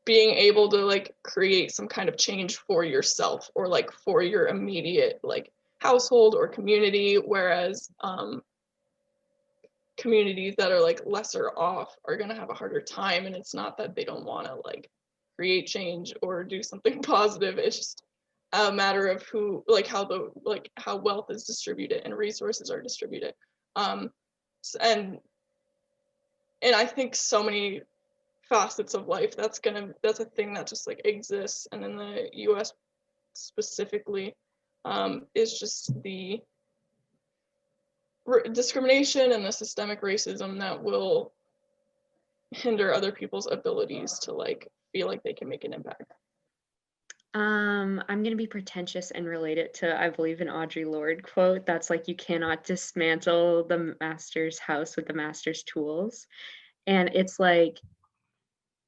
[SPEAKER 10] being able to like create some kind of change for yourself or like for your immediate like household or community, whereas communities that are like lesser off are going to have a harder time. And it's not that they don't want to like create change or do something positive, it's just a matter of who, like how wealth is distributed and resources are distributed. And I think so many facets of life, that's a thing that just like exists. And in the US specifically, is just the discrimination and the systemic racism that will hinder other people's abilities to like feel like they can make an impact.
[SPEAKER 11] I'm going to be pretentious and relate it to, I believe, an Audre Lorde quote that's like, you cannot dismantle the master's house with the master's tools. And it's like,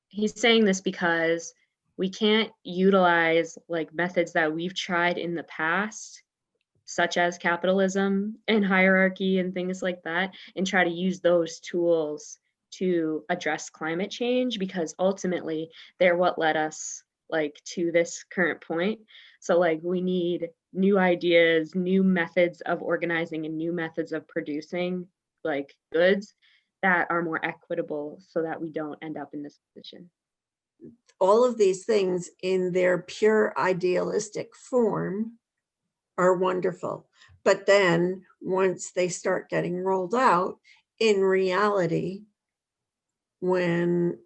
[SPEAKER 11] he's saying this because we can't utilize like methods that we've tried in the past, such as capitalism and hierarchy and things like that, and try to use those tools to address climate change, because ultimately they're what led us like to this current point. So like we need new ideas, new methods of organizing, and new methods of producing like goods that are more equitable so that we don't end up in this position.
[SPEAKER 12] All of these things in their pure idealistic form are wonderful. But then once they start getting rolled out in reality, when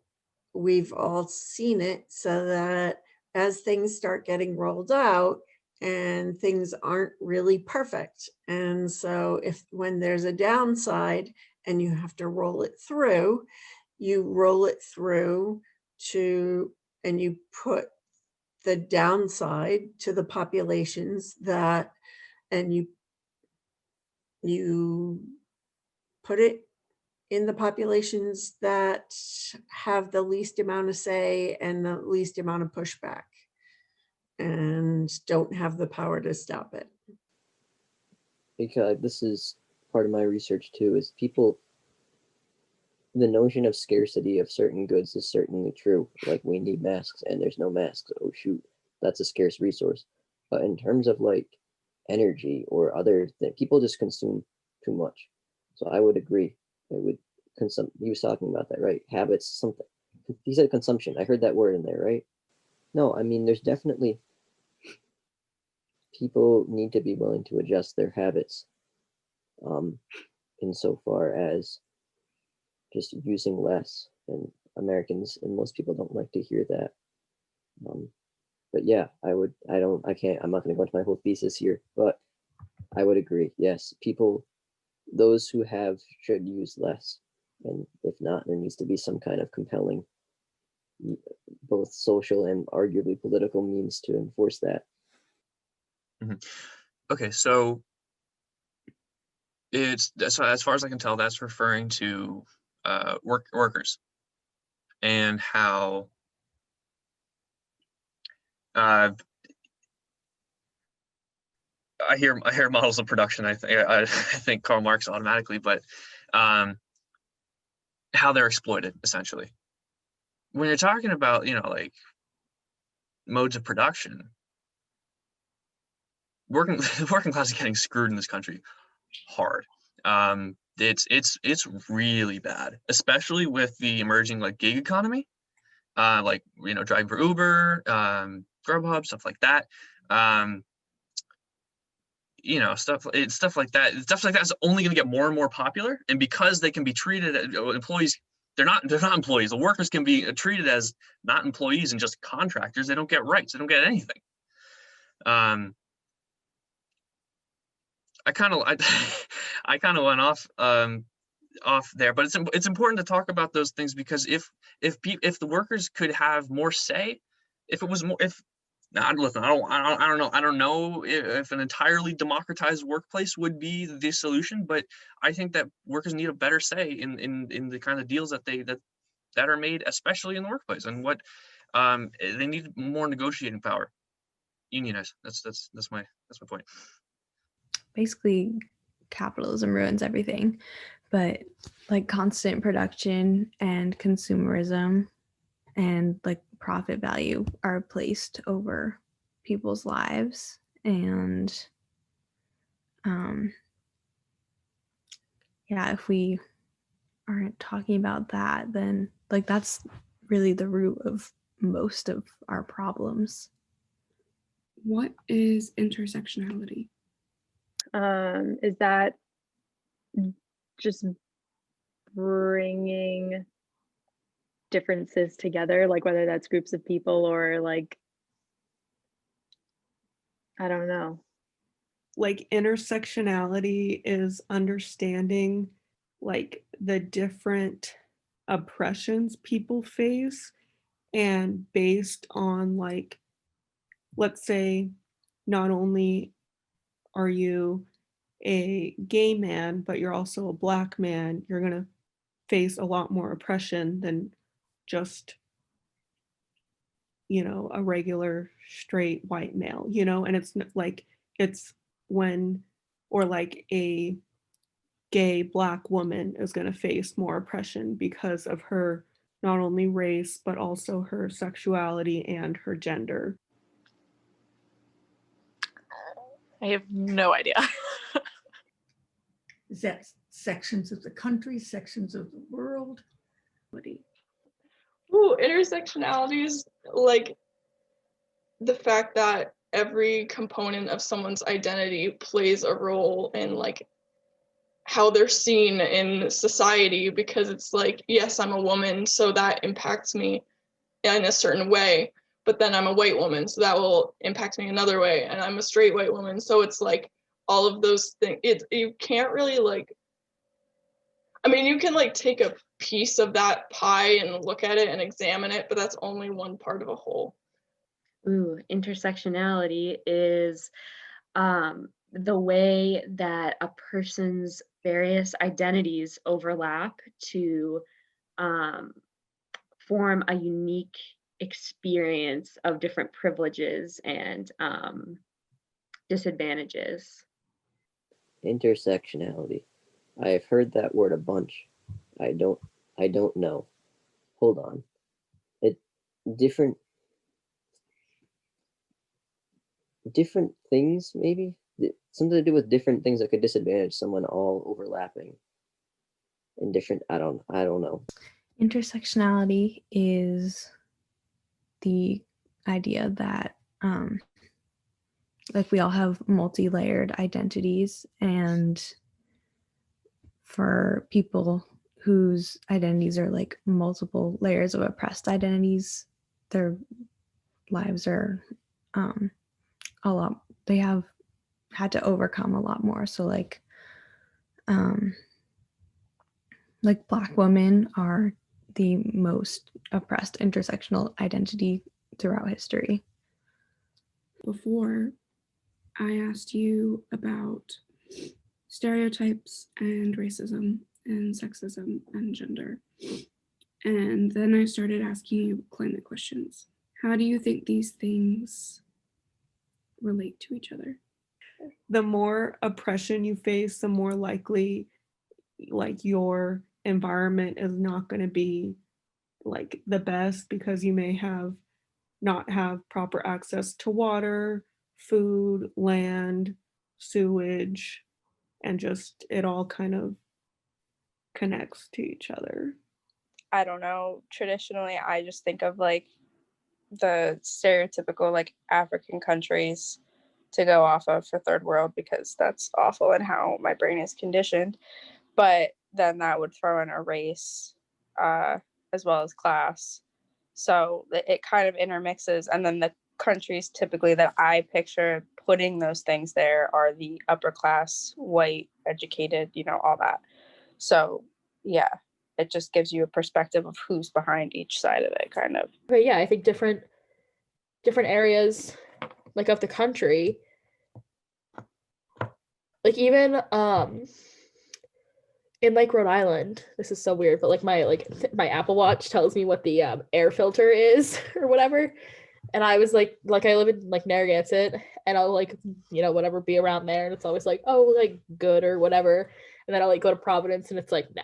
[SPEAKER 12] we've all seen it, so that as things start getting rolled out and things aren't really perfect. And so when there's a downside and you have to roll it through, you roll it through and you put the downside to the populations that, and you put it in the populations that have the least amount of say and the least amount of pushback and don't have the power to stop it.
[SPEAKER 13] Because this is part of my research too, is people, the notion of scarcity of certain goods is certainly true. Like we need masks and there's no masks. Oh shoot, that's a scarce resource. But in terms of like energy or other things, people just consume too much. So I would agree. It would consume. He was talking about that, right? Habits, something. He said consumption. I heard that word in there, right? No, I mean, there's definitely people need to be willing to adjust their habits insofar as just using less. And Americans and most people don't like to hear that. But yeah, I'm not going to go into my whole thesis here, but I would agree. Yes, people, those who have should use less. And if not, there needs to be some kind of compelling, both social and arguably political means to enforce that.
[SPEAKER 14] Mm-hmm. Okay, so as far as I can tell, that's referring to workers and how I hear models of production. I think Karl Marx automatically, but how they're exploited essentially. When you're talking about like modes of production, working class is getting screwed in this country hard. It's really bad, especially with the emerging like gig economy, like driving for Uber, Grubhub, stuff like that. Stuff like that. Stuff like that is only going to get more and more popular, and because they can be treated as employees, they're not employees. The workers can be treated as not employees and just contractors. They don't get rights. They don't get anything. I kind of went off off there, but it's important to talk about those things, because if the workers could have more say, if it was more, if now, listen, I don't know if an entirely democratized workplace would be the solution, but I think that workers need a better say in the kind of deals that are made, especially in the workplace, and what they need more negotiating power. Unionize. That's my point.
[SPEAKER 2] Basically, capitalism ruins everything, but like constant production and consumerism and like profit value are placed over people's lives. And yeah, if we aren't talking about that, then like that's really the root of most of our problems.
[SPEAKER 1] What is intersectionality?
[SPEAKER 4] Is that just bringing differences together, like whether that's groups of people or like, I don't know.
[SPEAKER 5] Like intersectionality is understanding like the different oppressions people face, and based on like, let's say, not only are you a gay man, but you're also a Black man, you're going to face a lot more oppression than just, a regular straight white male, and it's like, it's when, or like a gay Black woman is going to face more oppression because of her not only race, but also her sexuality and her gender.
[SPEAKER 6] I have no idea.
[SPEAKER 9] Is that sections of the country, sections of the world?
[SPEAKER 10] Ooh, intersectionality is like the fact that every component of someone's identity plays a role in like how they're seen in society, because it's like, yes, I'm a woman, so that impacts me in a certain way, but then I'm a white woman, so that will impact me another way, and I'm a straight white woman, so it's like all of those things. You can't really like, I mean, you can like take a piece of that pie and look at it and examine it, but that's only one part of a whole.
[SPEAKER 11] Ooh, intersectionality is the way that a person's various identities overlap to form a unique experience of different privileges and disadvantages.
[SPEAKER 13] Intersectionality. I have heard that word a bunch. I don't know. Hold on. Different things, maybe? Something to do with different things that could disadvantage someone, all overlapping. And different, I don't know.
[SPEAKER 2] Intersectionality is the idea that like we all have multi-layered identities, and for people whose identities are like multiple layers of oppressed identities, their lives are a lot, they have had to overcome a lot more. So like Black women are the most oppressed intersectional identity throughout history.
[SPEAKER 1] Before, I asked you about stereotypes and racism and sexism and gender. And then I started asking you climate questions. How do you think these things relate to each other?
[SPEAKER 5] The more oppression you face, the more likely like your environment is not going to be like the best, because you may not have proper access to water, food, land, sewage, and just it all kind of connects to each other.
[SPEAKER 7] I don't know. Traditionally, I just think of like the stereotypical like African countries to go off of for third world, because that's awful and how my brain is conditioned. But then that would throw in a race as well as class. So it kind of intermixes. And then the countries typically that I picture putting those things there are the upper class, white, educated, all that. So yeah, it just gives you a perspective of who's behind each side of it, kind of.
[SPEAKER 8] But yeah, I think different areas like of the country, like even in like Rhode Island, this is so weird, but like my Apple Watch tells me what the air filter is or whatever. And I was like I live in like Narragansett, and I'll like, whatever, be around there, and it's always like, oh, like good or whatever. And then I'll like go to Providence, and it's like, no,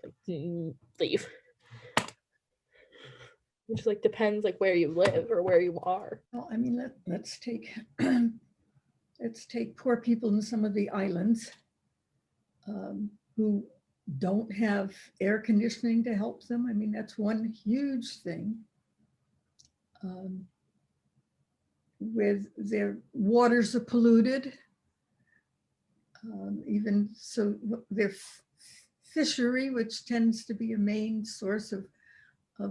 [SPEAKER 8] like, leave. It just like depends like where you live or where you are.
[SPEAKER 9] Well, I mean, let's take let's take poor people in some of the islands who don't have air conditioning to help them. I mean, that's one huge thing. With their waters are polluted. Even so, their fishery, which tends to be a main source of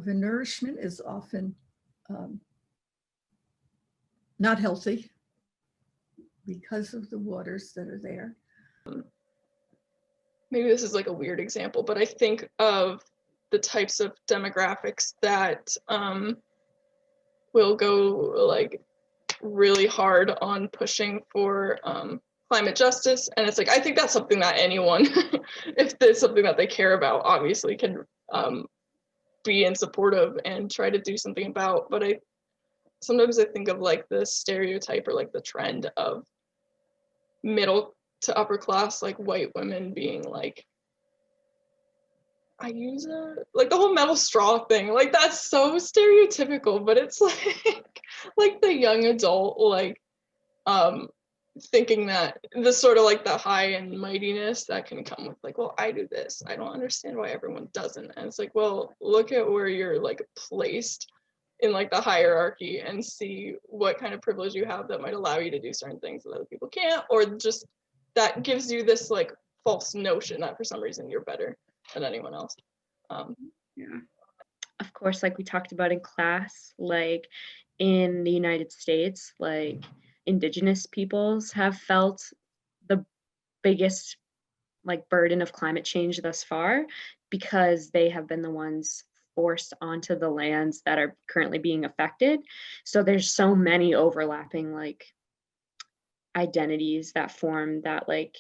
[SPEAKER 9] nourishment, is often not healthy because of the waters that are there.
[SPEAKER 10] Maybe this is like a weird example, but I think of the types of demographics that will go like really hard on pushing for climate justice. And it's like, I think that's something that anyone, if there's something that they care about, obviously can be in support of and try to do something about. But sometimes I think of like the stereotype or like the trend of middle to upper class, like white women being like, I use like the whole metal straw thing, like that's so stereotypical, but it's like the young adult, like thinking that the sort of like the high and mightiness that can come with like, well, I do this, I don't understand why everyone doesn't. And it's like, well, look at where you're like placed in like the hierarchy and see what kind of privilege you have that might allow you to do certain things that other people can't, or just that gives you this like false notion that for some reason you're better than anyone else.
[SPEAKER 11] Yeah. Of course, like we talked about in class, like in the United States, like Indigenous peoples have felt the biggest like burden of climate change thus far, because they have been the ones forced onto the lands that are currently being affected. So there's so many overlapping like identities that form that like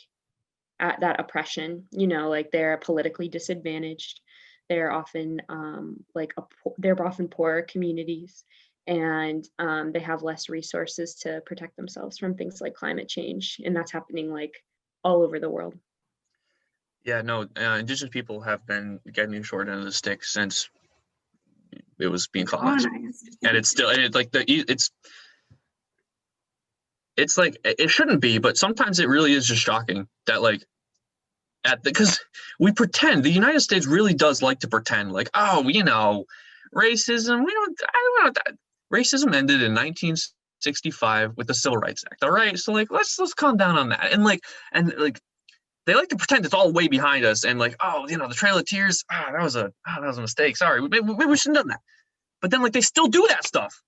[SPEAKER 11] that oppression, like they're politically disadvantaged. They're often they're often poorer communities, and they have less resources to protect themselves from things like climate change, and that's happening like all over the world.
[SPEAKER 14] Yeah, no, Indigenous people have been getting the short end of the stick since it was being colonized, and it's still, and it's like it's like it shouldn't be, but sometimes it really is just shocking that like because we pretend, the United States really does like to pretend like, oh, racism, I don't know, racism ended in 1965 with the Civil Rights Act. All right, so like let's calm down on that, and they like to pretend it's all way behind us, and like, oh, the Trail of Tears, that was a mistake. Sorry, maybe we shouldn't have done that. But then like they still do that stuff.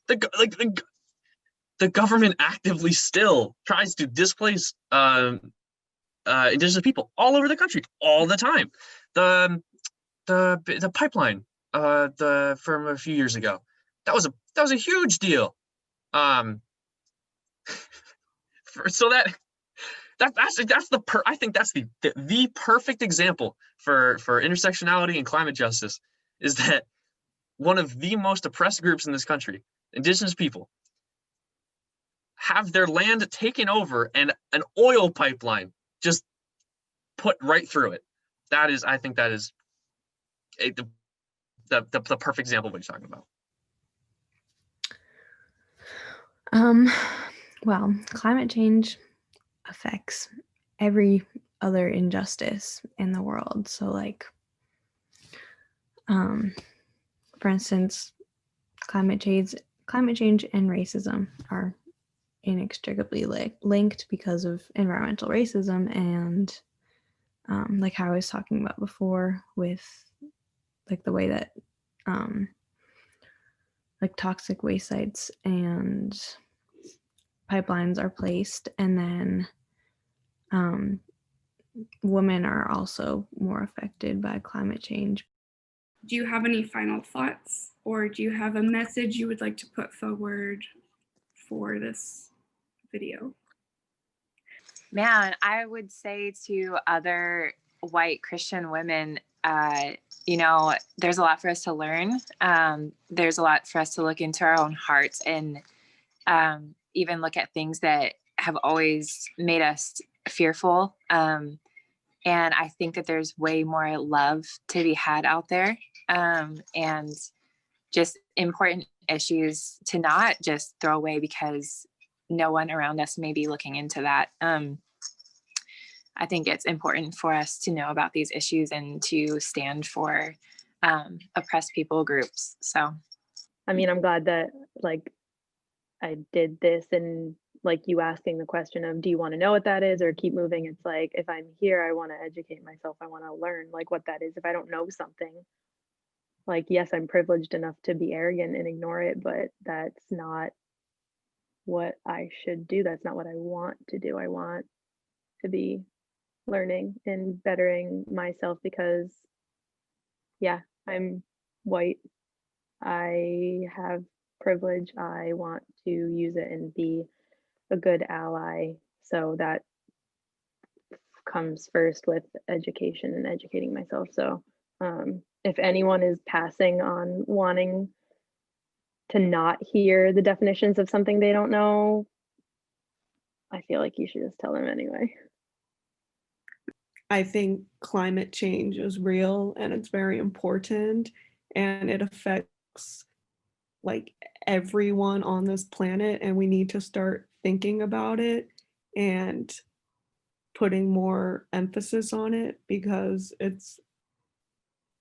[SPEAKER 14] The government actively still tries to displace Indigenous people all over the country all the time. The pipeline from a few years ago, that was a huge deal. So I think that's the perfect example for intersectionality and climate justice, is that one of the most oppressed groups in this country, Indigenous people, have their land taken over and an oil pipeline just put right through it. I think that is the perfect example of what you're talking about.
[SPEAKER 2] Well, climate change affects every other injustice in the world. So like, for instance, climate change and racism are inextricably linked because of environmental racism, and like how I was talking about before with like the way that like toxic waste sites and pipelines are placed, and then women are also more affected by climate change.
[SPEAKER 1] Do you have any final thoughts, or do you have a message you would like to put forward for this video?
[SPEAKER 3] Man, I would say to other white Christian women, there's a lot for us to learn. There's a lot for us to look into our own hearts and even look at things that have always made us fearful. And I think that there's way more love to be had out there, and just important issues to not just throw away because no one around us may be looking into that. I think it's important for us to know about these issues and to stand for oppressed people groups. So,
[SPEAKER 4] I mean, I'm glad that like I did this, and like you asking the question of, do you want to know what that is or keep moving? It's like, if I'm here, I want to educate myself. I want to learn like what that is. If I don't know something, like, yes, I'm privileged enough to be arrogant and ignore it, but that's not what I should do. That's not what I want to do. I want to be learning and bettering myself because, yeah, I'm white. I have privilege. I want to use it and be a good ally. So that comes first with education and educating myself. So if anyone is passing on wanting to not hear the definitions of something they don't know, I feel like you should just tell them anyway.
[SPEAKER 5] I think climate change is real and it's very important, and it affects like everyone on this planet, and we need to start thinking about it and putting more emphasis on it because it's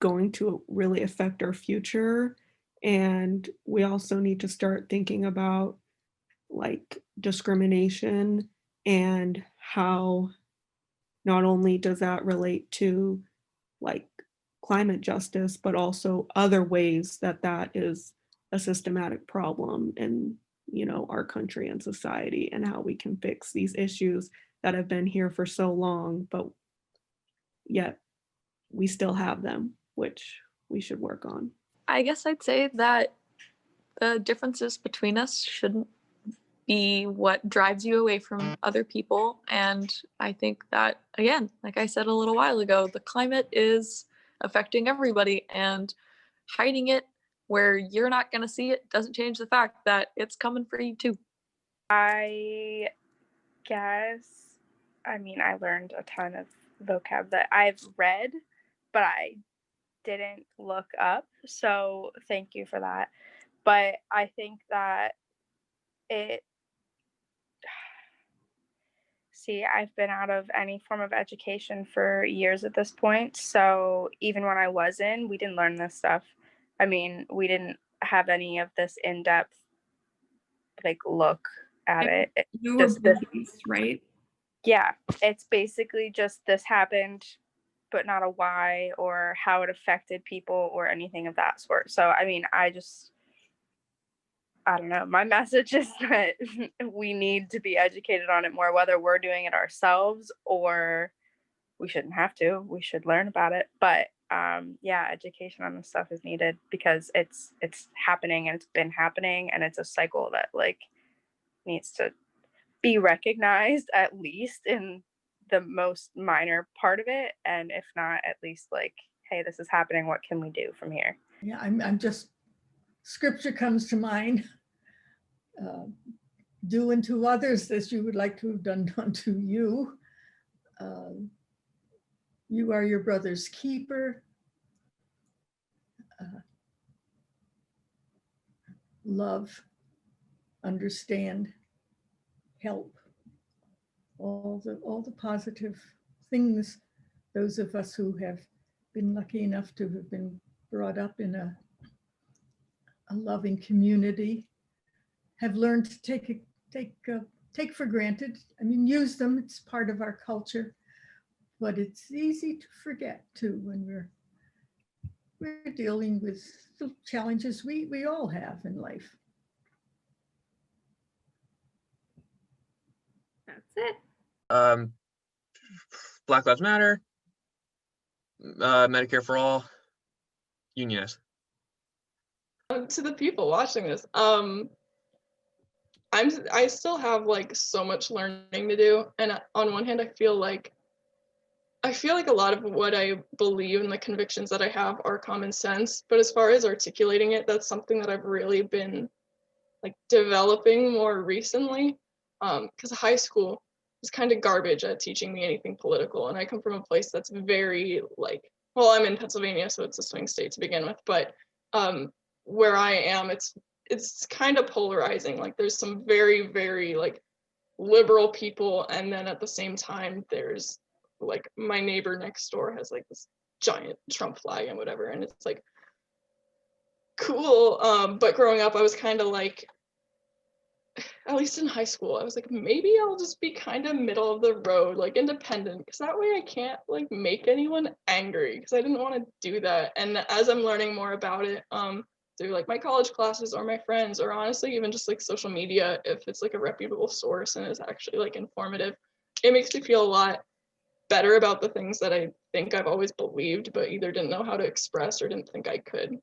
[SPEAKER 5] going to really affect our future. And we also need to start thinking about like discrimination and how not only does that relate to like climate justice, but also other ways that that is a systematic problem in, our country and society, and how we can fix these issues that have been here for so long, but yet we still have them, which we should work on.
[SPEAKER 6] I guess I'd say that the differences between us shouldn't be what drives you away from other people. And I think that, again, like I said a little while ago, the climate is affecting everybody, and hiding it where you're not going to see it doesn't change the fact that it's coming for you too.
[SPEAKER 7] I guess, I mean, I learned a ton of vocab that I've read, but I didn't look up. So thank you for that. But I think that I've been out of any form of education for years at this point. So even when I was in, we didn't learn this stuff. I mean, we didn't have any of this in-depth like look at it.
[SPEAKER 1] You were business, right?
[SPEAKER 7] Yeah, it's basically just this happened, but not a why or how it affected people or anything of that sort. So, I mean, I don't know. My message is that we need to be educated on it more, whether we're doing it ourselves or we shouldn't have to. We should learn about it. But yeah, education on this stuff is needed because it's happening and it's been happening, and it's a cycle that like needs to be recognized, at least in the most minor part of it, and if not, at least like, hey, this is happening, what can we do from here?
[SPEAKER 9] Yeah, I'm just, scripture comes to mind. Do unto others as you would like to have done unto you. You are your brother's keeper. Love, understand, help. All the positive things, those of us who have been lucky enough to have been brought up in a loving community have learned to take for granted. I mean, use them, it's part of our culture, but it's easy to forget too when we're dealing with the challenges we all have in life.
[SPEAKER 1] That's it.
[SPEAKER 14] Black Lives Matter, Medicare for all, unionize.
[SPEAKER 10] To the people watching this, I still have like so much learning to do, and on one hand, I feel like a lot of what I believe and the convictions that I have are common sense, but as far as articulating it, that's something that I've really been like developing more recently. Because high school was kind of garbage at teaching me anything political, and I come from a place that's very like, well, I'm in Pennsylvania, so it's a swing state to begin with, but where I am, it's kind of polarizing. Like there's some very, very like liberal people, and then at the same time there's like my neighbor next door has like this giant Trump flag and whatever, and it's like cool. But growing up I was kind of like, at least in high school, I was like, maybe I'll just be kind of middle of the road, like independent, because that way I can't like make anyone angry, because I didn't want to do that. And as I'm learning more about it, through like my college classes or my friends, or honestly even just like social media, if it's like a reputable source and is actually like informative, it makes me feel a lot better about the things that I think I've always believed but either didn't know how to express or didn't think I could.